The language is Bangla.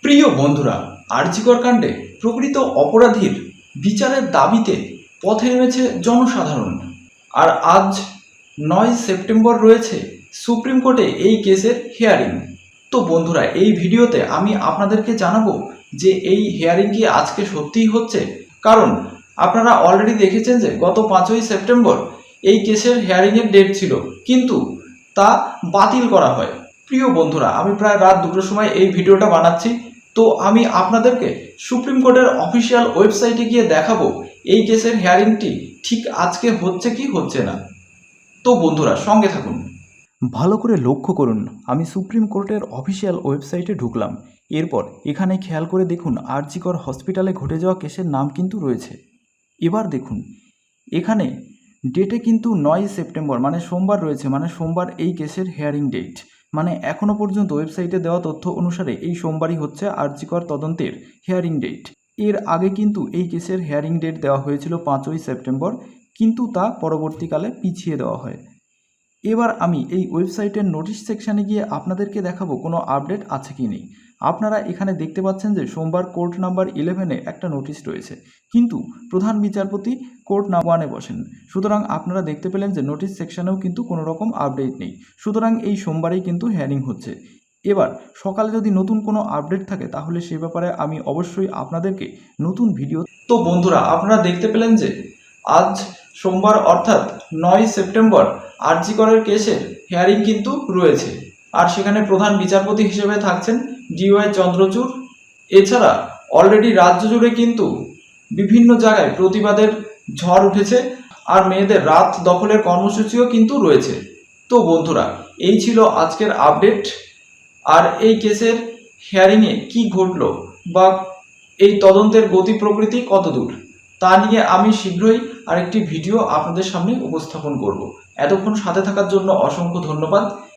প্রিয় বন্ধুরা, আরজিকর কাণ্ডে প্রকৃত অপরাধীর বিচারের দাবিতে পথে নেমেছে জনসাধারণ। আর আজ 9 সেপ্টেম্বর রয়েছে সুপ্রিম কোর্টে এই কেসের হিয়ারিং। তো বন্ধুরা, এই ভিডিওতে আমি আপনাদেরকে জানাবো যে এই হিয়ারিং কি আজকে সত্যিই হচ্ছে। কারণ আপনারা অলরেডি দেখেছেন যে গত 5ই সেপ্টেম্বর এই কেসের হিয়ারিংয়ের ডেট ছিল, কিন্তু তা বাতিল করা হয়। প্রিয় বন্ধুরা, আমি প্রায় রাত 2টোর সময় এই ভিডিওটা বানাচ্ছি। তো আমি আপনাদেরকে সুপ্রিম কোর্টের অফিসিয়াল ওয়েবসাইটে গিয়ে দেখাবো এই কেসের হিয়ারিংটি ঠিক আজকে হচ্ছে কি হচ্ছে না। তো বন্ধুরা, সঙ্গে থাকুন। ভালো করে লক্ষ্য করুন, আমি সুপ্রিম কোর্টের অফিসিয়াল ওয়েবসাইটে ঢুকলাম। এরপর এখানে খেয়াল করে দেখুন আরজিকর হসপিটালে ঘটে যাওয়া কেসের নাম কিন্তু রয়েছে। এবার দেখুন এখানে ডেটে কিন্তু 9 সেপ্টেম্বর মানে সোমবার রয়েছে, মানে সোমবার এই কেসের হিয়ারিং ডেট। মানে এখনও পর্যন্ত ওয়েবসাইটে দেওয়া তথ্য অনুসারে এই সোমবারই হচ্ছে আরজিকর তদন্তের হিয়ারিং ডেট। এর আগে কিন্তু এই কেসের হিয়ারিং ডেট দেওয়া হয়েছিল 5ই সেপ্টেম্বর, কিন্তু তা পরবর্তীকালে পিছিয়ে দেওয়া হয়। এবার আমি এই ওয়েবসাইটের নোটিশ সেকশানে গিয়ে আপনাদেরকে দেখাবো কোনো আপডেট আছে কি নেই। আপনারা এখানে দেখতে পাচ্ছেন যে সোমবার কোর্ট নাম্বার 11-এ একটা নোটিশ রয়েছে, কিন্তু প্রধান বিচারপতি কোর্ট নাম্বার 1-এ বসেন। সুতরাং আপনারা দেখতে পেলেন যে নোটিশ সেকশানেও কিন্তু কোনো রকম আপডেট নেই। সুতরাং এই সোমবারেই কিন্তু হিয়ারিং হচ্ছে। এবার সকালে যদি নতুন কোনো আপডেট থাকে তাহলে সে ব্যাপারে আমি অবশ্যই আপনাদেরকে নতুন ভিডিও। তো বন্ধুরা, আপনারা দেখতে পেলেন যে আজ সোমবার অর্থাৎ 9 সেপ্টেম্বর আরজিকরের কেসের হিয়ারিং কিন্তু রয়েছে। আর সেখানে প্রধান বিচারপতি হিসেবে থাকছেন ডিওয়াই চন্দ্রচূড়। এছাড়া অলরেডি রাজ্য জুড়ে কিন্তু বিভিন্ন জায়গায় প্রতিবাদের ঝড় উঠেছে, আর মেয়েদের রাত দখলের কর্মসূচিও কিন্তু রয়েছে। তো বন্ধুরা, এই ছিল আজকের আপডেট। আর এই কেসের হিয়ারিংয়ে কি ঘটলো বা এই তদন্তের গতি প্রকৃতি কতদূর, তা নিয়ে আমি শীঘ্রই আরেকটি ভিডিও আপনাদের সামনে উপস্থাপন করব। এতক্ষণ সাথে থাকার জন্য অসংখ্য ধন্যবাদ।